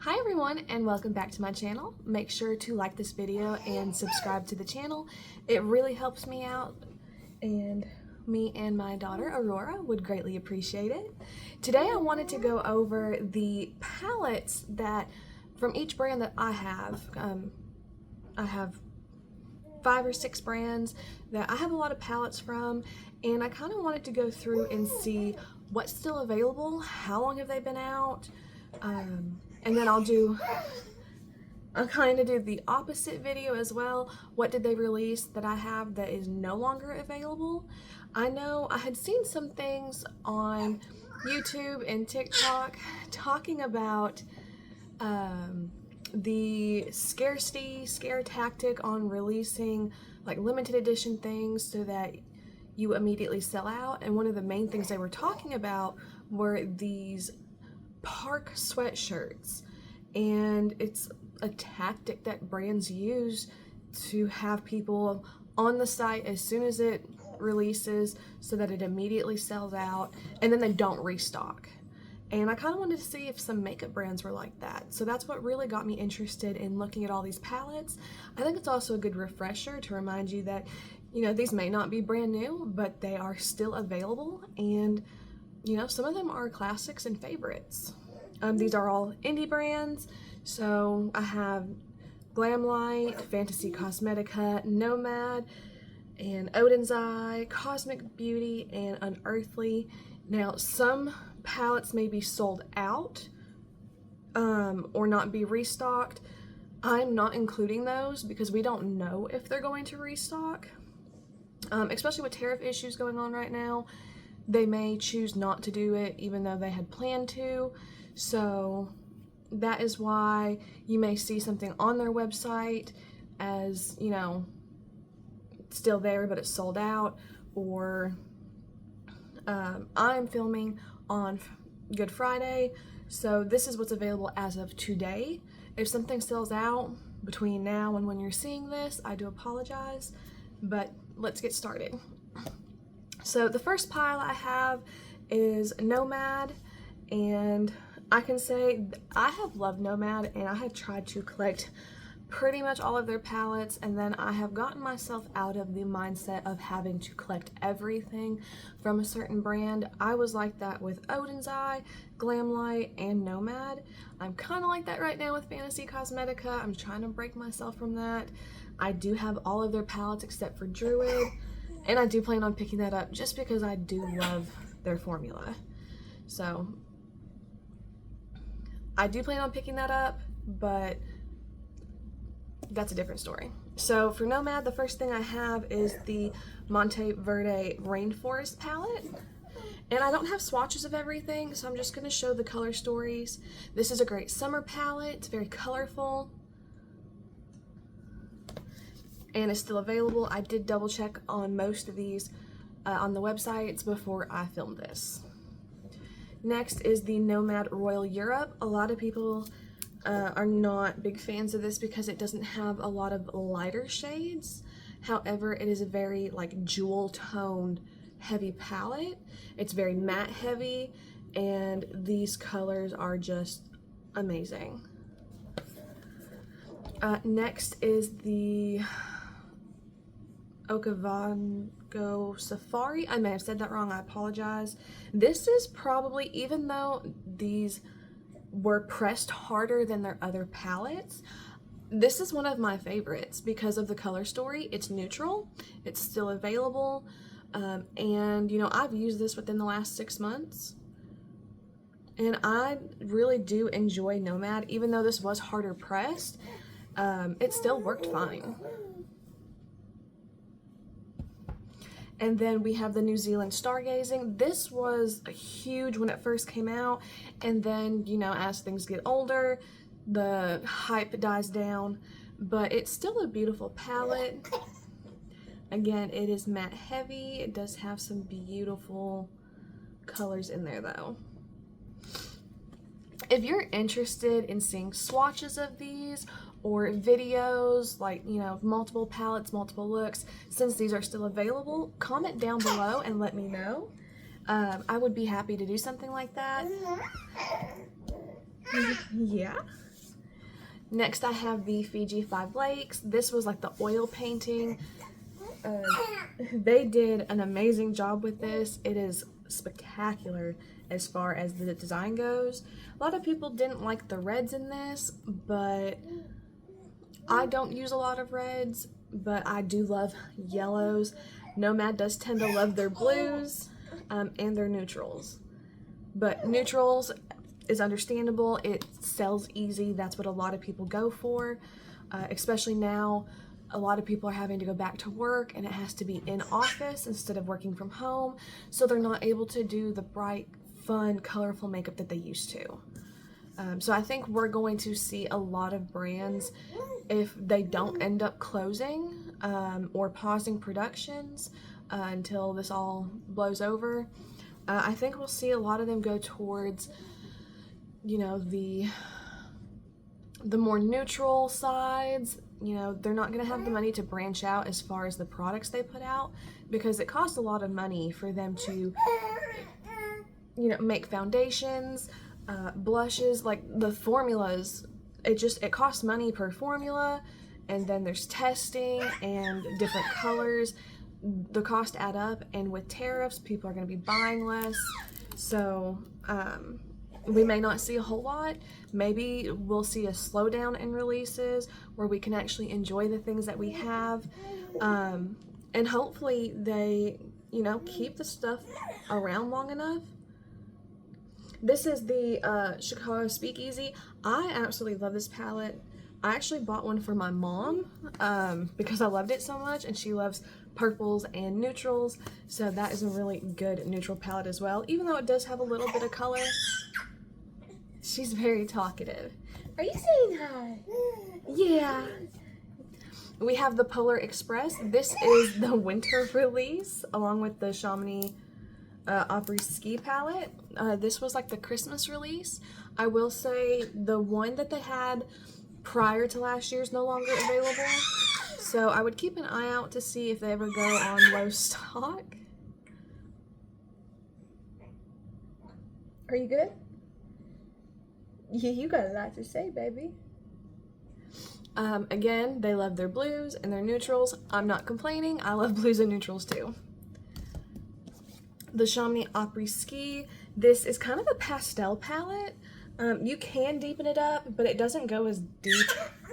Hi everyone and welcome back to my channel. Make sure to like this video and subscribe to the channel. It really helps me out and me and my daughter Aurora would greatly appreciate it. Today I wanted to go over the palettes that from each brand that I have. I have 5 or 6 brands that I have a lot of palettes from, and I kind of wanted to go through and see what's still available, how long have they been out, and then I'll kind of do the opposite video as well. What did they release that I have that is no longer available? I know I had seen some things on YouTube and TikTok talking about the scarcity scare tactic on releasing like limited edition things so that you immediately sell out. And one of the main things they were talking about were these park sweatshirts, and it's a tactic that brands use to have people on the site as soon as it releases so that it immediately sells out and then they don't restock. And I kind of wanted to see if some makeup brands were like that. So that's what really got me interested in looking at all these palettes. I think it's also a good refresher to remind you that, you know, these may not be brand new, but they are still available, and you know, some of them are classics and favorites. These are all indie brands. So I have Glamlight, Fantasy Cosmetica, Nomad, and Odin's Eye, Cosmic Beauty, and Unearthly. Now, some palettes may be sold out or not be restocked. I'm not including those because we don't know if they're going to restock, especially with tariff issues going on right now. They may choose not to do it even though they had planned to. So that is why you may see something on their website as, you know, still there but it's sold out, or I'm filming on Good Friday, so this is what's available as of today. If something sells out between now and when you're seeing this, I do apologize, but let's get started. So the first pile I have is Nomad, and I can say I have loved Nomad, and I have tried to collect pretty much all of their palettes, and then I have gotten myself out of the mindset of having to collect everything from a certain brand. I was like that with Odin's Eye, Glamlight, and Nomad. I'm kind of like that right now with Fantasy Cosmetica. I'm trying to break myself from that. I do have all of their palettes except for Druid, and I do plan on picking that up just because I do love their formula. So I do plan on picking that up, but that's a different story. So for Nomad, the first thing I have is the Monte Verde Rainforest palette. And I don't have swatches of everything, so I'm just going to show the color stories. This is a great summer palette. It's very colorful, and it's still available. I did double check on most of these on the websites before I filmed this. Next is the Nomad Royal Europe. A lot of people are not big fans of this because it doesn't have a lot of lighter shades. However, it is a very like jewel toned heavy palette. It's very matte heavy, and these colors are just amazing. Next is the Okavango Safari. I may have said that wrong, I apologize. This is probably, even though these were pressed harder than their other palettes, this is one of my favorites because of the color story. It's neutral, it's still available, and you know, I've used this within the last 6 months, and I really do enjoy Nomad. Even though this was harder pressed, it still worked fine. And then we have the New Zealand Stargazing. This was huge when it first came out, and then, you know, as things get older, the hype dies down, but it's still a beautiful palette. Again, it is matte heavy. It does have some beautiful colors in there though. If you're interested in seeing swatches of these or videos, like, you know, multiple palettes, multiple looks, since these are still available, comment down below and let me know. I would be happy to do something like that. Yeah. Next I have the Fiji 5 Lakes. This was like the oil painting. They did an amazing job with this. It is spectacular as far as the design goes. A lot of people didn't like the reds in this, but I don't use a lot of reds, but I do love yellows. Nomad does tend to love their blues and their neutrals. But neutrals is understandable. It sells easy. That's what a lot of people go for, especially now. A lot of people are having to go back to work and it has to be in office instead of working from home, so they're not able to do the bright, fun, colorful makeup that they used to. So I think we're going to see a lot of brands, if they don't end up closing or pausing productions until this all blows over, I think we'll see a lot of them go towards, you know, the more neutral sides. You know, they're not going to have the money to branch out as far as the products they put out, because it costs a lot of money for them to, you know, make foundations, blushes, like the formulas. It costs money per formula, and then there's testing and different colors. The cost add up, and with tariffs, people are going to be buying less. So we may not see a whole lot. Maybe we'll see a slowdown in releases where we can actually enjoy the things that we have. And hopefully they, you know, keep the stuff around long enough. This is the Chicago Speakeasy. I absolutely love this palette. I actually bought one for my mom because I loved it so much, and she loves purples and neutrals. So that is a really good neutral palette as well, even though it does have a little bit of color. She's very talkative. Are you saying hi? Yeah. We have the Polar Express. This is the winter release, along with the Chamonix Opry Ski palette. This was like the Christmas release. I will say the one that they had prior to last year is no longer available. So I would keep an eye out to see if they ever go on low stock. Are you good? Yeah, you got a lot to say, baby. Again, they love their blues and their neutrals. I'm not complaining. I love blues and neutrals too. The Chamonix Opry Ski. This is kind of a pastel palette. You can deepen it up, but it doesn't go as deep.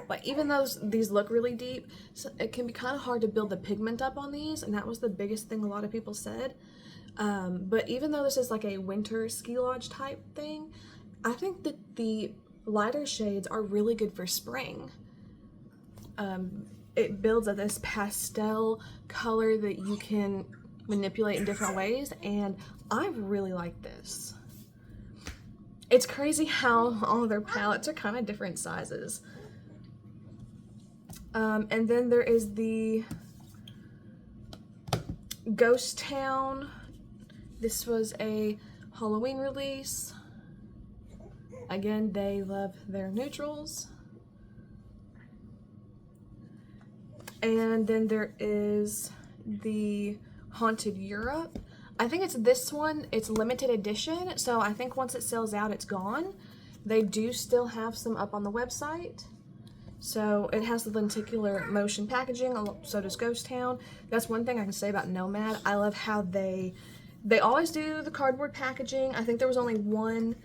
Like, even though these look really deep, so it can be kind of hard to build the pigment up on these, and that was the biggest thing a lot of people said. But even though this is like a winter ski lodge type thing, I think that the lighter shades are really good for spring. It builds up this pastel color that you can manipulate in different ways, and I really like this. It's crazy how all of their palettes are kind of different sizes. And then there is the Ghost Town. This was a Halloween release. Again, they love their neutrals. And then there is the Haunted Europe. I think it's this one. It's limited edition, so I think once it sells out, it's gone. They do still have some up on the website. So it has the lenticular motion packaging, so does Ghost Town. That's one thing I can say about Nomad. I love how they always do the cardboard packaging. I think there was only one,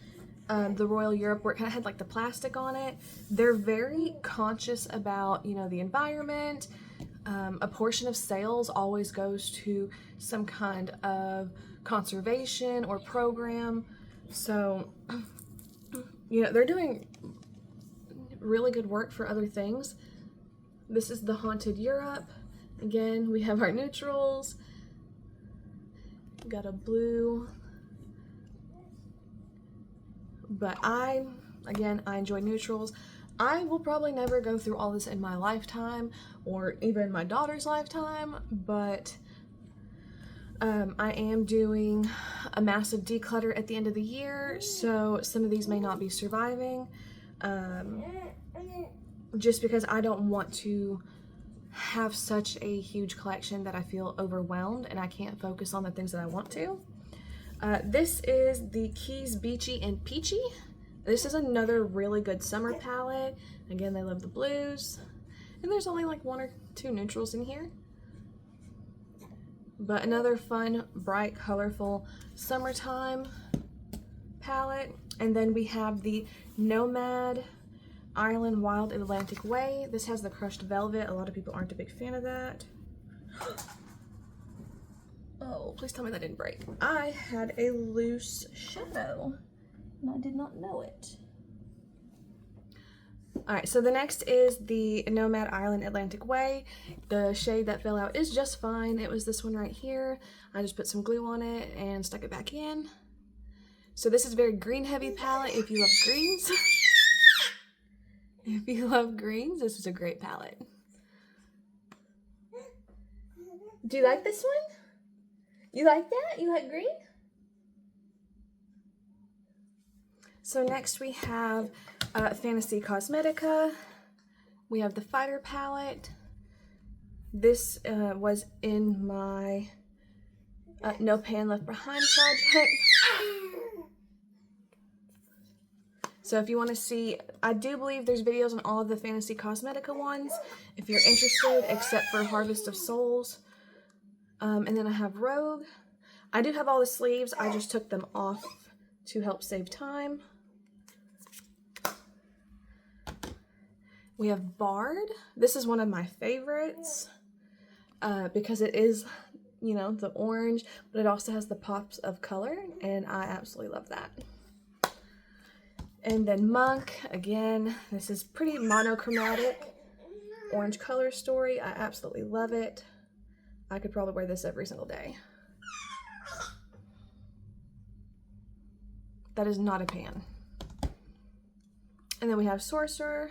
the Royal Europe, where it kind of had like the plastic on it. They're very conscious about, you know, the environment. A portion of sales always goes to some kind of conservation or program. So, you know, they're doing really good work for other things. This is the Haunted Europe. Again, we have our neutrals. We got a blue. But I enjoy neutrals. I will probably never go through all this in my lifetime, or even my daughter's lifetime, but I am doing a massive declutter at the end of the year, so some of these may not be surviving, just because I don't want to have such a huge collection that I feel overwhelmed and I can't focus on the things that I want to. This is the Keys Beachy and Peachy. This is another really good summer palette. Again, they love the blues. And there's only like 1 or 2 neutrals in here. But another fun, bright, colorful summertime palette. And then we have the Nomad Island Wild Atlantic Way. This has the crushed velvet. A lot of people aren't a big fan of that. Oh, please tell me that didn't break. I had a loose shadow and I did not know it. All right, so the next is the Nomad Island Atlantic Way. The shade that fell out is just fine. It was this one right here. I just put some glue on it and stuck it back in. So this is a very green heavy palette if you love greens. If you love greens, this is a great palette. Do you like this one? You like that? You like green? So next we have Fantasy Cosmetica. We have the Fighter palette. This was in my No Pan Left Behind project. So if you want to see, I do believe there's videos on all of the Fantasy Cosmetica ones, if you're interested, except for Harvest of Souls. And then I have Rogue. I do have all the sleeves, I just took them off to help save time. We have Bard. This is one of my favorites because it is, you know, the orange, but it also has the pops of color, and I absolutely love that. And then Monk, again, this is pretty monochromatic, orange color story. I absolutely love it. I could probably wear this every single day. That is not a pan. And then we have Sorcerer.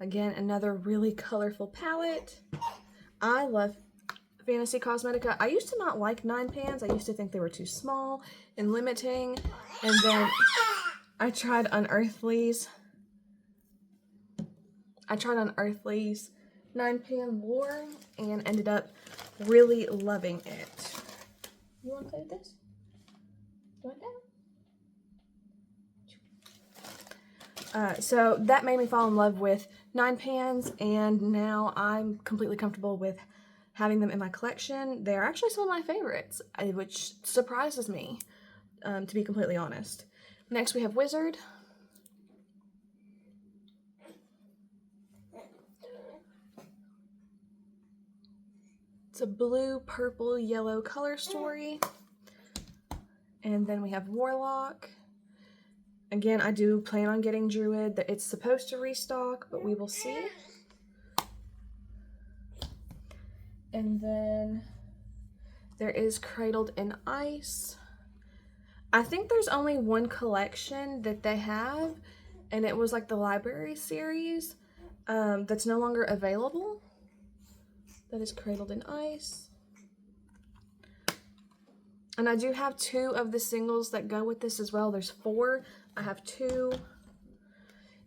Again, another really colorful palette. I love Fantasy Cosmetica. I used to not like 9 pans. I used to think they were too small and limiting. And then I tried Unearthly's. 9-pan lure and ended up really loving it. You want to play with this? You want that? So that made me fall in love with 9 pans, and now I'm completely comfortable with having them in my collection. They're actually some of my favorites, which surprises me, to be completely honest. Next we have Wizard. It's a blue, purple, yellow color story. And then we have Warlock. Again, I do plan on getting Druid. It's supposed to restock, but we will see. And then there is Cradled in Ice. I think there's only one collection that they have, and it was like the library series that's no longer available. That is Cradled in Ice. And I do have 2 of the singles that go with this as well. There's 4. I have 2.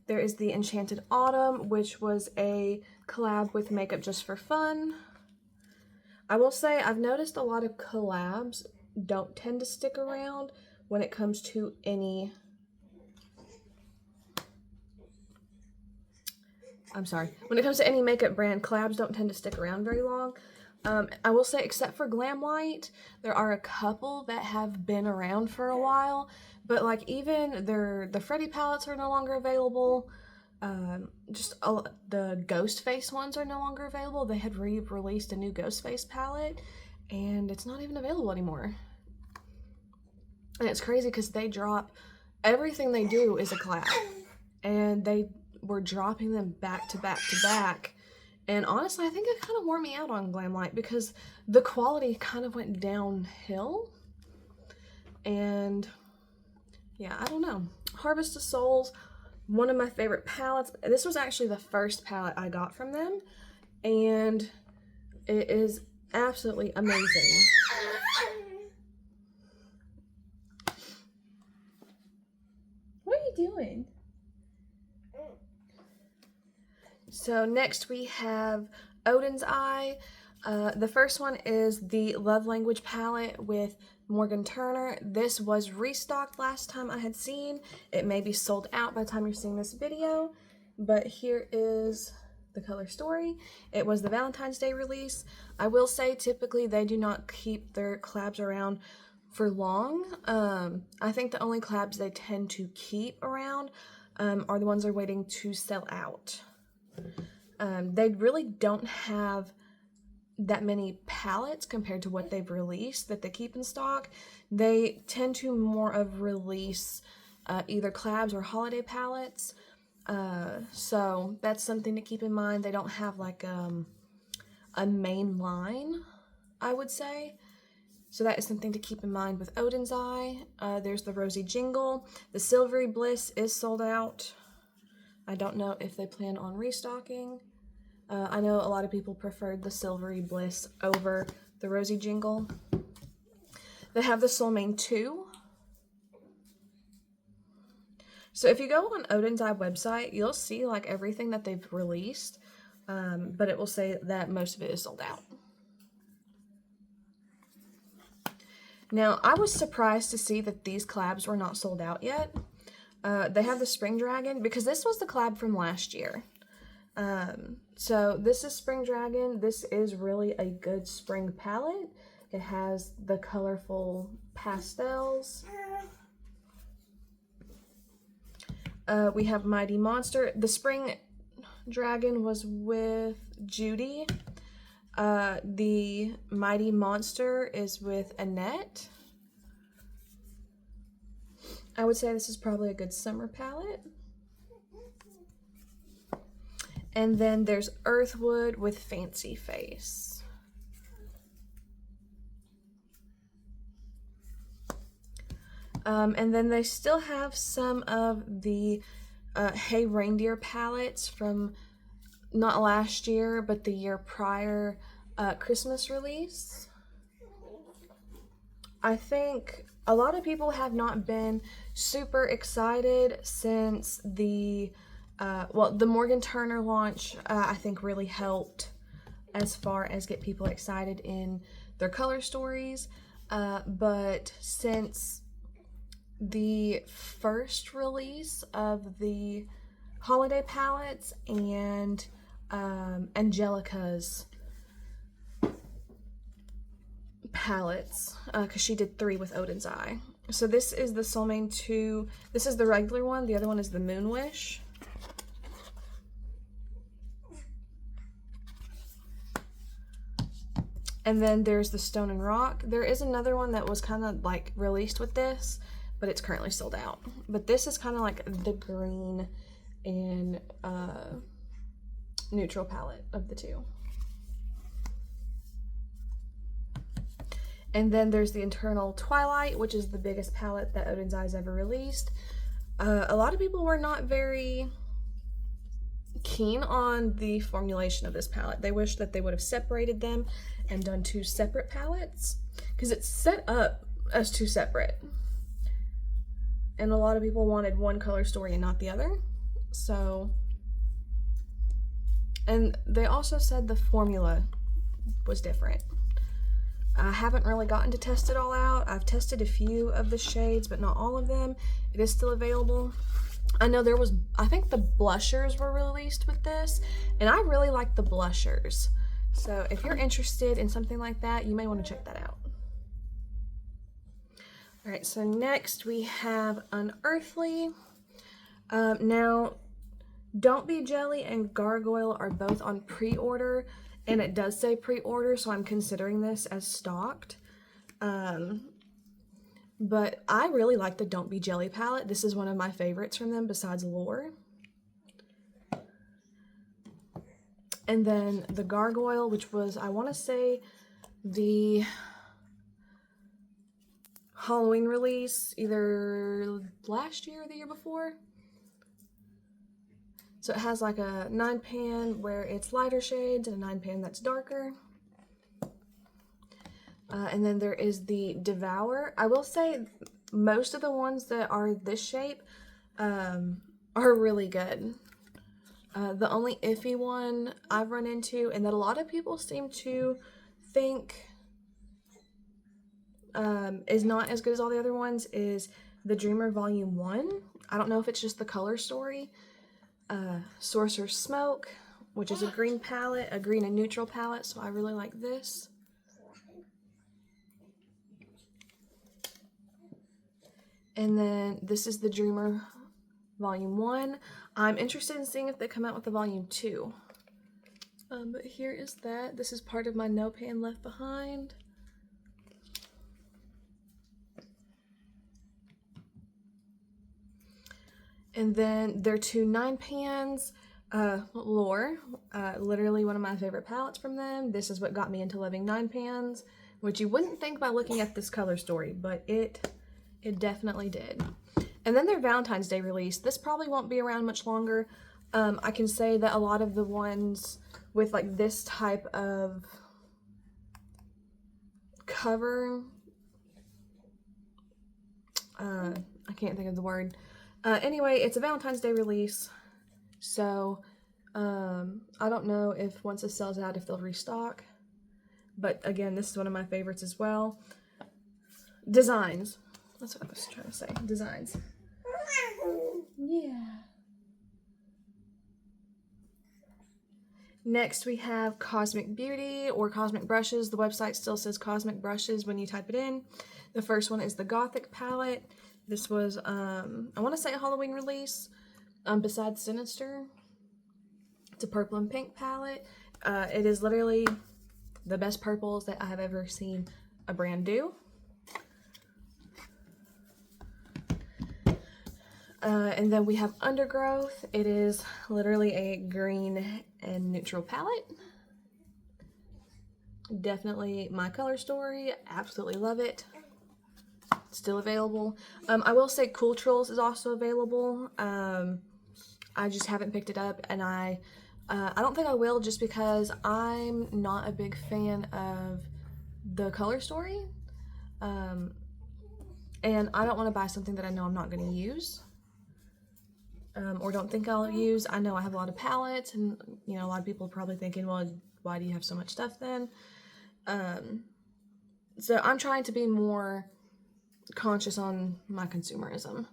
There is the Enchanted Autumn, which was a collab with Makeup Just for Fun. I will say I've noticed a lot of collabs don't tend to stick around when it comes to any... When it comes to any makeup brand, collabs don't tend to stick around very long. I will say, except for Glam White, there are a couple that have been around for a while, but like even the Freddy palettes are no longer available. The Ghost Face ones are no longer available. They had released a new Ghost Face palette, and it's not even available anymore. And it's crazy because they drop, everything they do is a collab, and they were dropping them back to back to back. And honestly, I think it kind of wore me out on Glamlight because the quality kind of went downhill. And yeah, I don't know. Harvest of Souls, one of my favorite palettes. This was actually the first palette I got from them, and it is absolutely amazing. What are you doing? So next we have Odin's Eye. The first one is the Love Language palette with Morgan Turner. This was restocked last time I had seen. It may be sold out by the time you're seeing this video, but here is the color story. It was the Valentine's Day release. I will say typically they do not keep their collabs around for long. I think the only collabs they tend to keep around are the ones they're waiting to sell out. They really don't have that many palettes compared to what they've released that they keep in stock. They tend to more of release either collabs or holiday palettes. So that's something to keep in mind. They don't have like a main line, I would say. So that is something to keep in mind with Odin's Eye. There's the Rosy Jingle. The Silvery Bliss is sold out. I don't know if they plan on restocking. I know a lot of people preferred the Silvery Bliss over the Rosy Jingle. They have the Soulmane 2. So if you go on Odin's Eye website, you'll see like everything that they've released, but it will say that most of it is sold out. Now, I was surprised to see that these collabs were not sold out yet. They have the Spring Dragon, because this was the collab from last year. So this is Spring Dragon. This is really a good spring palette. It has the colorful pastels. We have Mighty Monster. The Spring Dragon was with Judy. The Mighty Monster is with Annette. I would say this is probably a good summer palette. And then there's Earthwood with Fancy Face. And then they still have some of the Hey Reindeer palettes from not last year, but the year prior Christmas release. I think a lot of people have not been super excited since the the Morgan Turner launch, I think really helped as far as get people excited in their color stories. But since the first release of the holiday palettes and Angelica's palettes, because she did 3 with Odin's Eye. So this is the Soulmane 2. This is the regular one. The other one is the Moon Wish. And then there's the Stone and Rock. There is another one that was kind of like released with this, but it's currently sold out. But this is kind of like the green and neutral palette of the two. And then there's the Eternal Twilight, which is the biggest palette that Odin's Eye's ever released. A lot of people were not very keen on the formulation of this palette. They wish that they would have separated them and done 2 separate palettes, because it's set up as 2 separate. And a lot of people wanted one color story and not the other. So, and they also said the formula was different. I haven't really gotten to test it all out. I've tested a few of the shades, but not all of them. It is still available. I know there was, I think the blushers were released with this, and I really like the blushers. So if you're interested in something like that, you may want to check that out. All right, so next we have Unearthly. Now, Don't Be Jelly and Gargoyle are both on pre-order, and it does say pre-order, so I'm considering this as stocked. But I really like the Don't Be Jelly palette. This is one of my favorites from them besides Lure. And then the Gargoyle, which was, I want to say, the Halloween release, either last year or the year before. So it has like a 9-pan where it's lighter shades and a 9-pan that's darker. And then there is the Devour. I will say most of the ones that are this shape are really good. The only iffy one I've run into, and that a lot of people seem to think is not as good as all the other ones, is the Dreamer Volume 1. I don't know if it's just the color story. Sorcerer's Smoke, which is a green palette, a green and neutral palette, so I really like this. And then this is the Dreamer Volume 1. I'm interested in seeing if they come out with the Volume 2. But here is that. This is part of my No Pan Left Behind. And then their 2 9-pans, Lore, literally one of my favorite palettes from them. This is what got me into loving 9-pans, which you wouldn't think by looking at this color story, but it definitely did. And then their Valentine's Day release. This probably won't be around much longer. I can say that a lot of the ones with like this type of cover, I can't think of the word. Anyway, it's a Valentine's Day release, so I don't know if once it sells out if they'll restock. But again, this is one of my favorites as well. Designs. That's what I was trying to say. Designs. Yeah. Next we have Cosmic Beauty or Cosmic Brushes. The website still says Cosmic Brushes when you type it in. The first one is the Gothic palette. This was, I want to say a Halloween release, besides Sinister. It's a purple and pink palette. It is literally the best purples that I have ever seen a brand do. And then we have Undergrowth. It is literally a green and neutral palette. Definitely my color story. Absolutely love it. Still available. I will say Cool Trolls is also available. I just haven't picked it up, and I don't think I will, just because I'm not a big fan of the color story. And I don't want to buy something that I know I'm not going to use. Or don't think I'll use. I know I have a lot of palettes, and you know, a lot of people are probably thinking, well, why do you have so much stuff then? So I'm trying to be more conscious on my consumerism.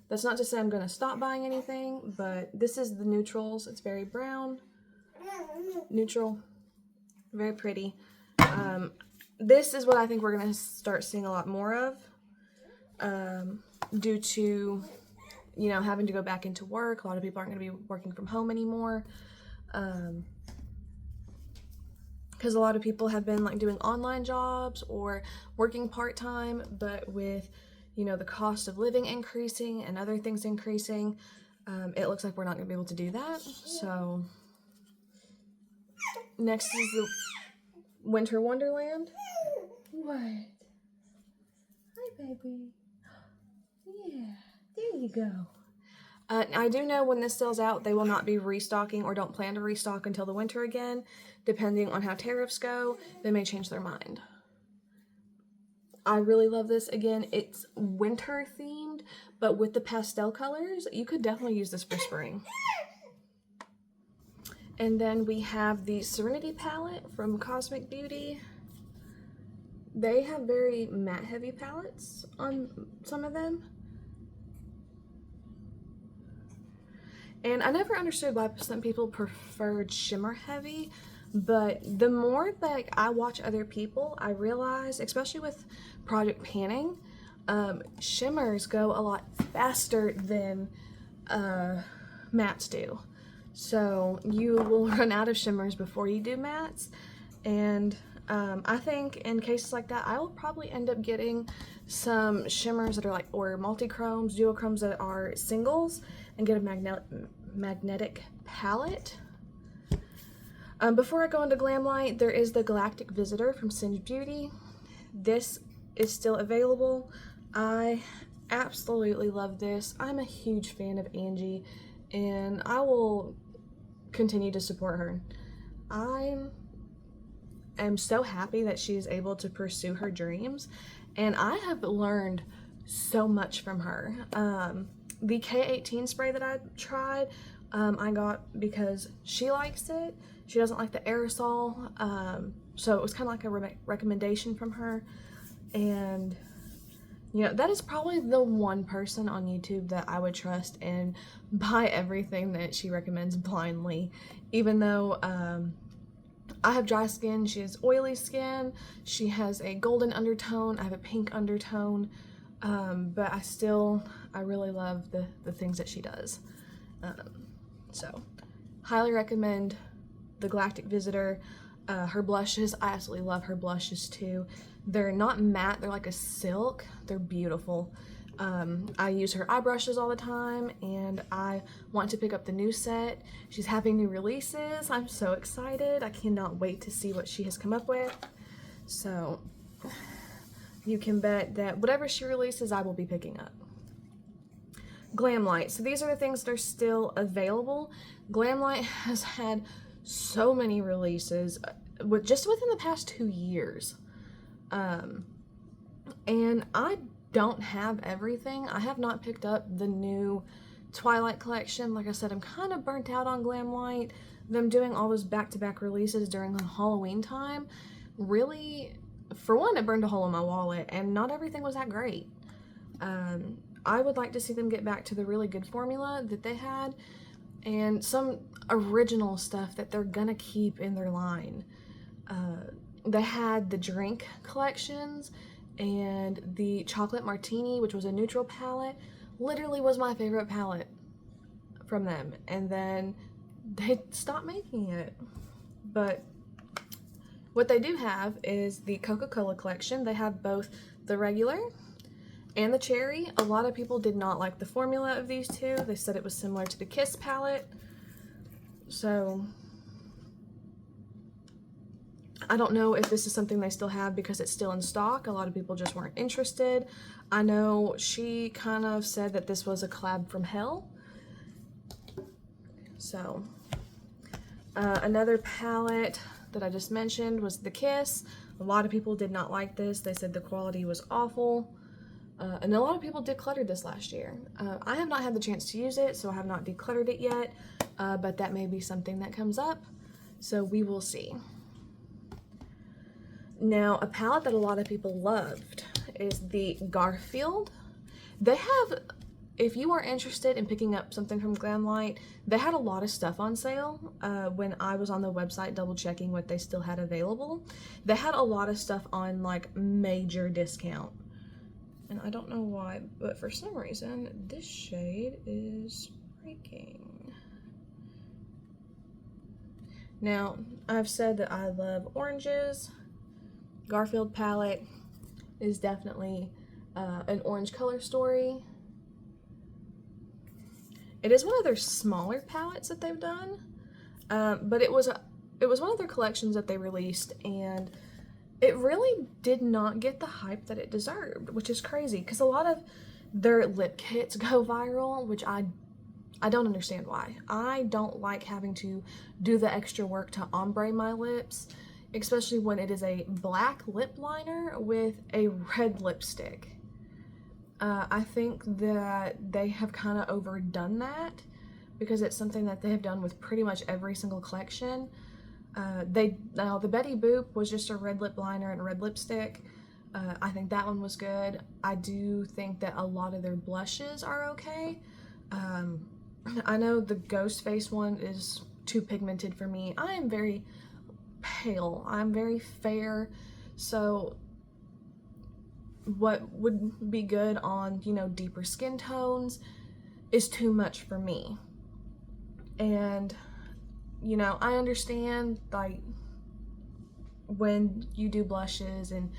That's not to say I'm going to stop buying anything, but this is the neutrals. It's very brown, neutral, very pretty. This is what I think we're going to start seeing a lot more of, due to, you know, having to go back into work. A lot of people aren't going to be working from home anymore. Because a lot of people have been like doing online jobs or working part-time, but with, you know, the cost of living increasing and other things increasing, it looks like we're not going to be able to do that. So next is the Winter Wonderland. What? Hi, baby. Yeah, there you go. I do know when this sells out, they will not be restocking or don't plan to restock until the winter again. Depending on how tariffs go, they may change their mind. I really love this. Again, it's winter themed, but with the pastel colors, you could definitely use this for spring. And then we have the Serenity palette from Cosmic Beauty. They have very matte heavy palettes on some of them. And I never understood why some people preferred shimmer heavy, but the more that I watch other people, I realize, especially with product panning, shimmers go a lot faster than mattes do. So you will run out of shimmers before you do mattes, and I think in cases like that, I will probably end up getting some shimmers that are like, or multi-chromes, duochromes that are singles, and get a magnetic palette. Before I go into Glamlight, there is the Galactic Visitor from Singe Beauty. This is still available. I absolutely love this. I'm a huge fan of Angie, and I will continue to support her. I am so happy that she is able to pursue her dreams, and I have learned so much from her. The K18 spray that I tried, I got because she likes it. She doesn't like the aerosol, so it was kind of like a recommendation from her. And you know, that is probably the one person on YouTube that I would trust and buy everything that she recommends blindly. Even though I have dry skin, she has oily skin, she has a golden undertone, I have a pink undertone, but I really love the things that she does. So, highly recommend the Galactic Visitor. Her blushes, I absolutely love her blushes too. They're not matte, they're like a silk. They're beautiful. I use her eye brushes all the time, and I want to pick up the new set. She's having new releases. I'm so excited. I cannot wait to see what she has come up with. So you can bet that whatever she releases, I will be picking up. Glamlight. So these are the things that are still available. Glamlight has had so many releases just within the past 2 years. And I don't have everything. I have not picked up the new Twilight collection. Like I said, I'm kind of burnt out on Glamlight. Them doing all those back-to-back releases during Halloween time, really, for one, it burned a hole in my wallet, and not everything was that great. I would like to see them get back to the really good formula that they had, and some original stuff that they're gonna keep in their line. They had the drink collections, and the chocolate martini, which was a neutral palette, literally was my favorite palette from them, and then they stopped making it. But what they do have is the Coca-Cola collection. They have both the regular and the cherry. A lot of people did not like the formula of these two. They said it was similar to the Kiss palette. So I don't know if this is something they still have because it's still in stock. A lot of people just weren't interested. I know she kind of said that this was a collab from hell. So another palette that I just mentioned was the Kiss. A lot of people did not like this. They said the quality was awful. And a lot of people decluttered this last year. I have not had the chance to use it, so I have not decluttered it yet, but that may be something that comes up, so we will see. Now, a palette that a lot of people loved is the Garfield. They have, if you are interested in picking up something from Glamlight, they had a lot of stuff on sale when I was on the website double checking what they still had available. They had a lot of stuff on like major discount. And I don't know why, but for some reason, this shade is breaking. Now, I've said that I love oranges. Garfield palette is definitely an orange color story. It is one of their smaller palettes that they've done, but it was one of their collections that they released, and it really did not get the hype that it deserved, which is crazy because a lot of their lip kits go viral, which I don't understand why. I don't like having to do the extra work to ombre my lips, especially when it is a black lip liner with a red lipstick. I think that they have kind of overdone that because it's something that they have done with pretty much every single collection. Now the Betty Boop was just a red lip liner and a red lipstick. I think that one was good. I do think that a lot of their blushes are okay. I know the Ghost Face one is too pigmented for me. I am very pale. I'm very fair, so what would be good on, you know, deeper skin tones is too much for me. And you know, I understand, like, when you do blushes and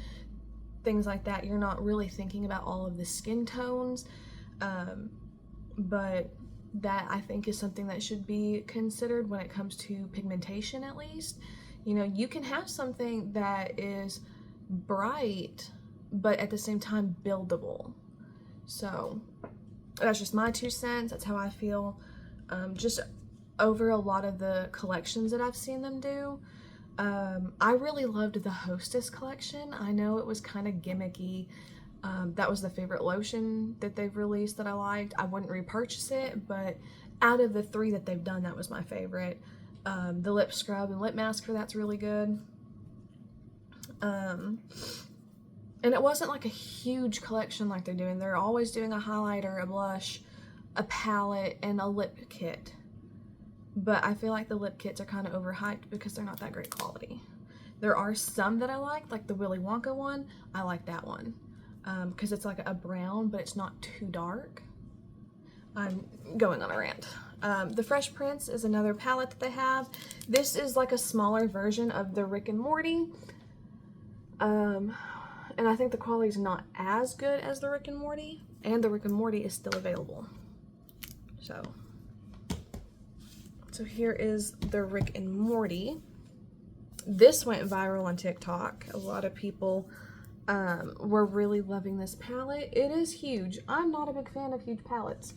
things like that, you're not really thinking about all of the skin tones, but that I think is something that should be considered when it comes to pigmentation, at least. You know, you can have something that is bright, but at the same time buildable. So that's just my 2 cents. That's how I feel. Just over a lot of the collections that I've seen them do. I really loved the Hostess collection. I know it was kind of gimmicky. That was the favorite lotion that they've released that I liked. I wouldn't repurchase it, but out of the 3 that they've done, that was my favorite. The lip scrub and lip mask for that's really good. And it wasn't like a huge collection like they're doing. They're always doing a highlighter, a blush, a palette, and a lip kit. But I feel like the lip kits are kind of overhyped because they're not that great quality. There are some that I like the Willy Wonka one. I like that one because it's like a brown, but it's not too dark. I'm going on a rant. The Fresh Prince is another palette that they have. This is like a smaller version of the Rick and Morty. And I think the quality is not as good as the Rick and Morty. And the Rick and Morty is still available. So here is the Rick and Morty. This went viral on TikTok. A lot of people were really loving this palette. It is huge. I'm not a big fan of huge palettes.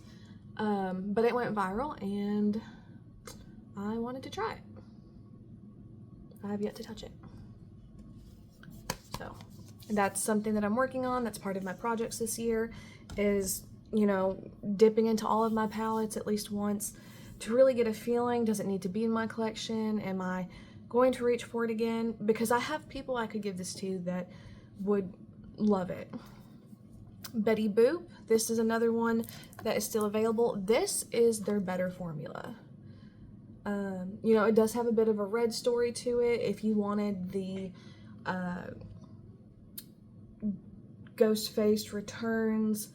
But it went viral and I wanted to try it. I have yet to touch it. So that's something that I'm working on. That's part of my projects this year is, you know, dipping into all of my palettes at least once to really get a feeling. Does it need to be in my collection? Am I going to reach for it again? Because I have people I could give this to that would love it. Betty Boop, this is another one that is still available. This is their better formula. You know, it does have a bit of a red story to it. If you wanted the Ghostface Returns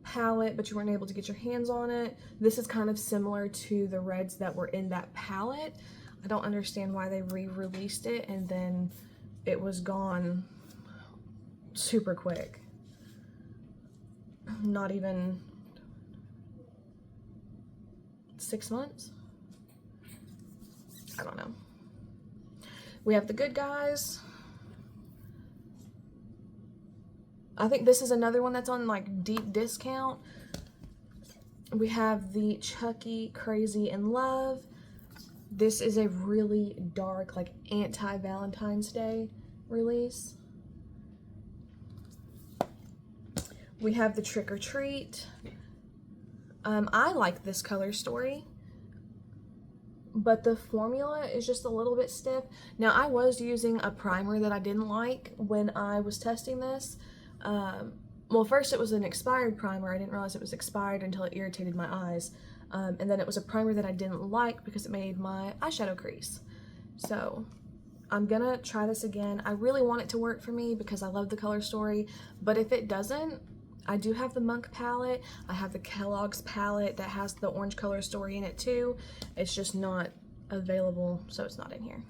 palette, but you weren't able to get your hands on it, this is kind of similar to the reds that were in that palette. I don't understand why they re-released it and then it was gone super quick. Not even 6 months? I don't know. We have the Good Guys. I think this is another one that's on like deep discount. We have the Chucky Crazy in Love. This is a really dark, like anti-Valentine's Day release. We have the Trick or Treat. I like this color story, but the formula is just a little bit stiff. Now, I was using a primer that I didn't like when I was testing this. Well, first it was an expired primer. I didn't realize it was expired until it irritated my eyes. And then it was a primer that I didn't like because it made my eyeshadow crease. So I'm gonna try this again. I really want it to work for me because I love the color story, but if it doesn't, I do have the Monk palette. I have the Kellogg's palette that has the orange color story in it too. It's just not available, so it's not in here.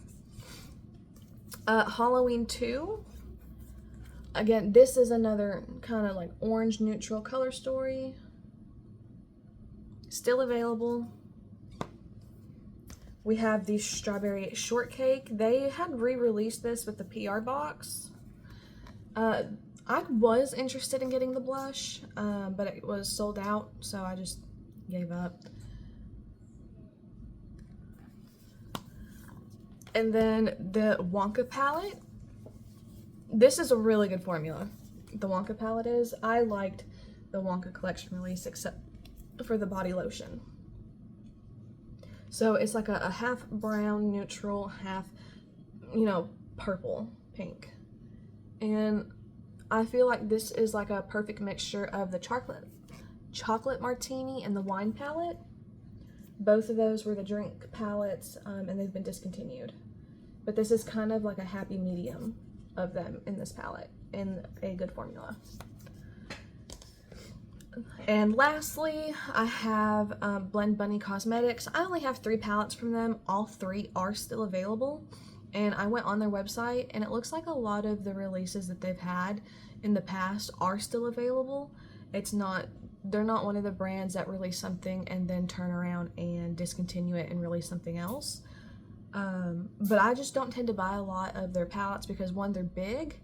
Halloween 2. Again, this is another kind of like orange neutral color story. Still available. We have the Strawberry Shortcake. They had re-released this with the PR box. I was interested in getting the blush, but it was sold out, so I just gave up. And then the Wonka palette. This is a really good formula. The Wonka palette is. I liked the Wonka collection release except for the body lotion. So it's like a half brown neutral, half, you know, purple, pink. And I feel like this is like a perfect mixture of the chocolate martini and the wine palette. Both of those were the drink palettes, and they've been discontinued. But this is kind of like a happy medium of them in this palette in a good formula. And lastly, I have Blend Bunny Cosmetics. I only have 3 palettes from them. All 3 are still available. And I went on their website and it looks like a lot of the releases that they've had in the past are still available. They're not one of the brands that release something and then turn around and discontinue it and release something else. But I just don't tend to buy a lot of their palettes because one, they're big,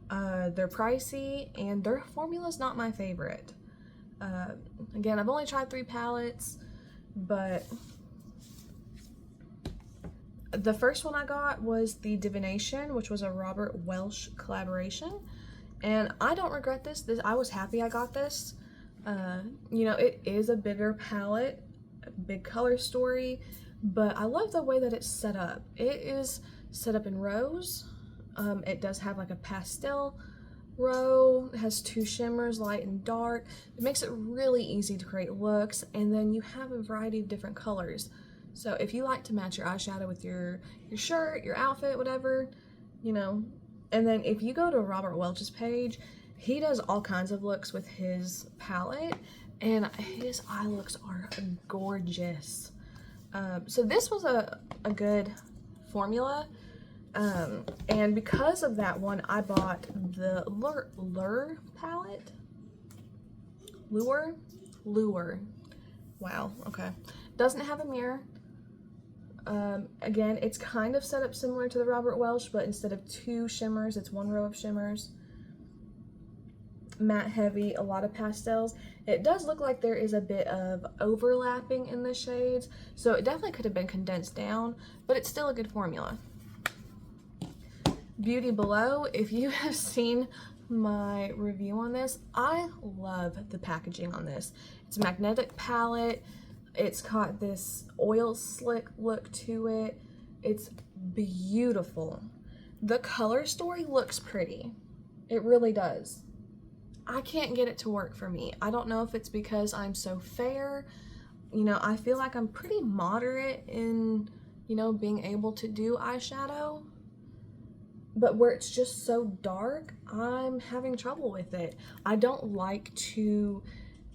they're pricey, and their formula's not my favorite. Again, I've only tried 3 palettes, but the first one I got was the Divination, which was a Robert Welsh collaboration, and I don't regret this. I was happy I got this. You know, it is a bigger palette, big color story, but I love the way that it's set up. It is set up in rows. It does have like a pastel row. It has 2 shimmers, light and dark. It makes it really easy to create looks, and then you have a variety of different colors. So if you like to match your eyeshadow with your shirt, your outfit, whatever, you know. And then if you go to Robert Welch's page, he does all kinds of looks with his palette, and his eye looks are gorgeous. So this was a good formula. And because of that one, I bought the Lure palette. Lure. Wow, okay. Doesn't have a mirror. Again, it's kind of set up similar to the Robert Welch, but instead of 2 shimmers, it's 1 row of shimmers. Matte heavy, a lot of pastels. It does look like there is a bit of overlapping in the shades, so it definitely could have been condensed down, but it's still a good formula. Beauty below, if you have seen my review on this, I love the packaging on this. It's a magnetic palette. It's got this oil slick look to it. It's beautiful. The color story looks pretty. It really does. I can't get it to work for me. I don't know if it's because I'm so fair. You know, I feel like I'm pretty moderate in, you know, being able to do eyeshadow. But where it's just so dark, I'm having trouble with it. I don't like to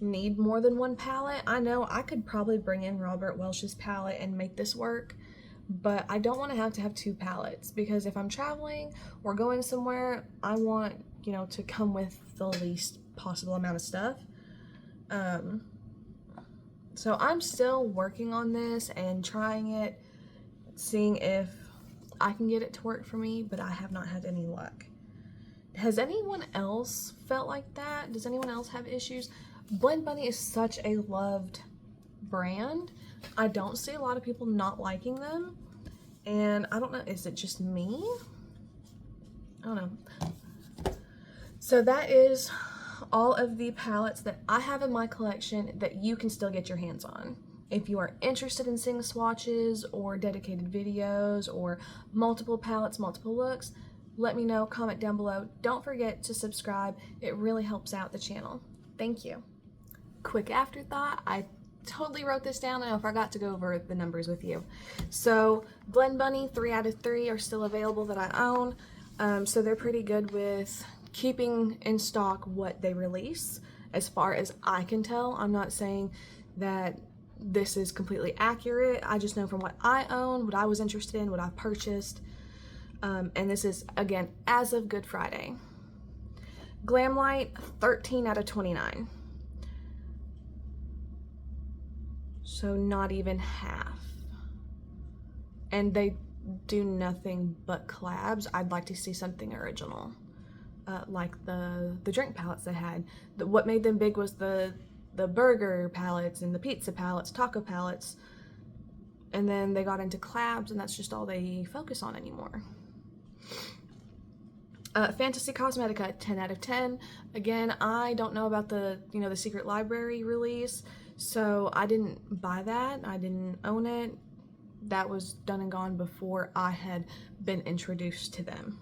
need more than 1 palette. I know I could probably bring in Robert Welch's palette and make this work, but I don't want to have 2 palettes, because if I'm traveling or going somewhere, I want, you know, to come with the least possible amount of stuff. So I'm still working on this and trying it, seeing if I can get it to work for me, but I have not had any luck. Has anyone else felt like that? Does anyone else have issues? Blend Bunny is such a loved brand. I don't see a lot of people not liking them, and I don't know, is it just me? I don't know. So that is all of the palettes that I have in my collection that you can still get your hands on. If you are interested in seeing swatches or dedicated videos or multiple palettes, multiple looks, let me know, comment down below. Don't forget to subscribe. It really helps out the channel. Thank you. Quick afterthought, I totally wrote this down and I forgot to go over the numbers with you. So Blend Bunny 3 out of 3 are still available that I own. So they're pretty good with keeping in stock what they release, as far as I can tell. I'm not saying that this is completely accurate. I just know from what I own, what I was interested in, what I purchased. And this is, again, as of Good Friday. Glam Light, 13 out of 29. So not even half. And they do nothing but collabs. I'd like to see something original. Like the drink palettes they had. What made them big was the burger palettes and the pizza palettes, taco palettes, and then they got into collabs, and that's just all they focus on anymore. Fantasy Cosmetica, 10 out of 10. Again, I don't know about the Secret Library release, so I didn't buy that. I didn't own it. That was done and gone before I had been introduced to them.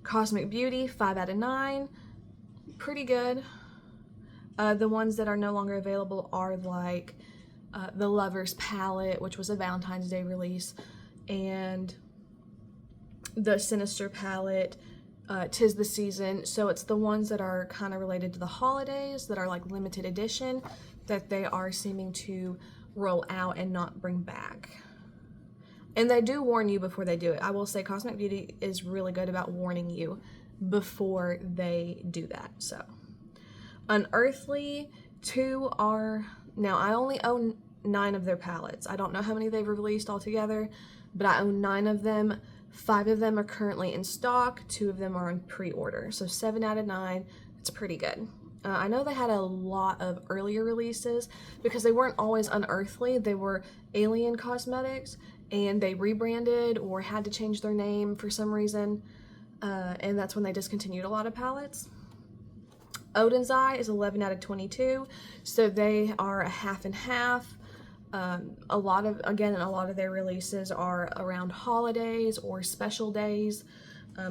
Cosmic Beauty, 5 out of 9. Pretty good. The ones that are no longer available are like the Lovers palette, which was a Valentine's Day release, and the Sinister palette, 'Tis the Season. So it's the ones that are kind of related to the holidays, that are like limited edition, that they are seeming to roll out and not bring back. And they do warn you before they do it. I will say Cosmic Beauty is really good about warning you before they do that. So Unearthly, 2 are, now I only own 9 of their palettes. I don't know how many they've released altogether, but I own 9 of them. 5 of them are currently in stock, 2 of them are on pre-order. So 7 out of 9, it's pretty good. I know they had a lot of earlier releases because they weren't always Unearthly. They were Alien Cosmetics, and they rebranded or had to change their name for some reason, and that's when they discontinued a lot of palettes. Odin's Eye is 11 out of 22, so they are a half and half. A lot of their releases are around holidays or special days,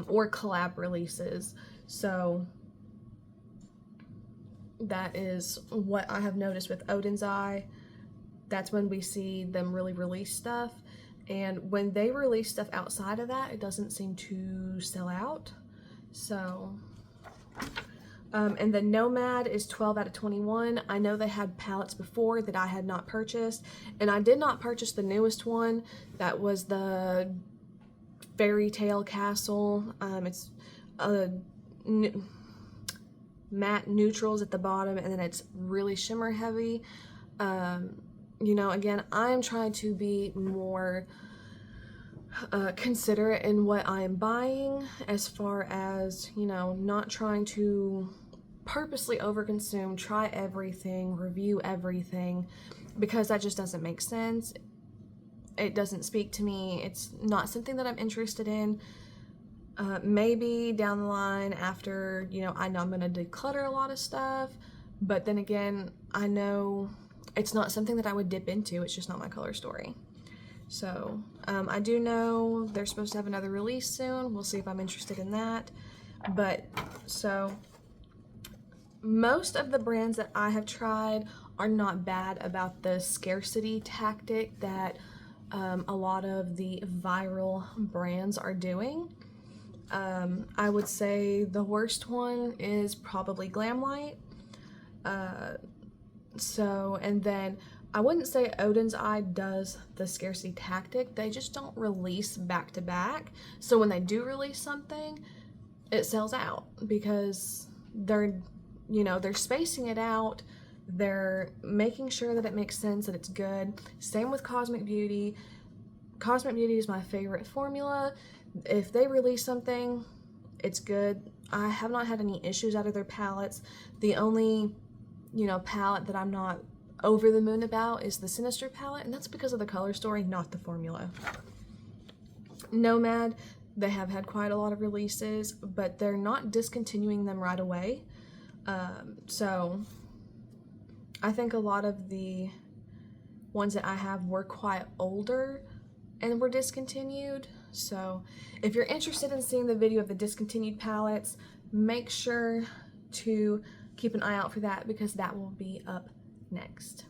or collab releases. So that is what I have noticed with Odin's Eye. That's when we see them really release stuff. And when they release stuff outside of that, it doesn't seem to sell out. So, and the Nomad is 12 out of 21. I know they had palettes before that I had not purchased, and I did not purchase the newest one. That was the Fairy Tale Castle. It's matte neutrals at the bottom, and then it's really shimmer heavy. You know, again, I'm trying to be more considerate in what I am buying, as far as, you know, not trying to purposely overconsume, try everything, review everything, because that just doesn't make sense. It doesn't speak to me. It's not something that I'm interested in. Maybe down the line after, you know, I know I'm going to declutter a lot of stuff, but then again, I know it's not something that I would dip into. It's just not my color story. So, I do know they're supposed to have another release soon. We'll see if I'm interested in that. But, so, most of the brands that I have tried are not bad about the scarcity tactic that a lot of the viral brands are doing. I would say the worst one is probably Glamlight. And then I wouldn't say Odin's Eye does the scarcity tactic. They just don't release back to back. So when they do release something, it sells out because they're spacing it out. They're making sure that it makes sense, that it's good. Same with Cosmic Beauty. Cosmic Beauty is my favorite formula. If they release something, it's good. I have not had any issues out of their palettes. The only, you know, palette that I'm not over the moon about is the Sinister palette, and that's because of the color story, not the formula. Nomad, they have had quite a lot of releases, but they're not discontinuing them right away. So I think a lot of the ones that I have were quite older and were discontinued. So if you're interested in seeing the video of the discontinued palettes, make sure to keep an eye out for that, because that will be up next.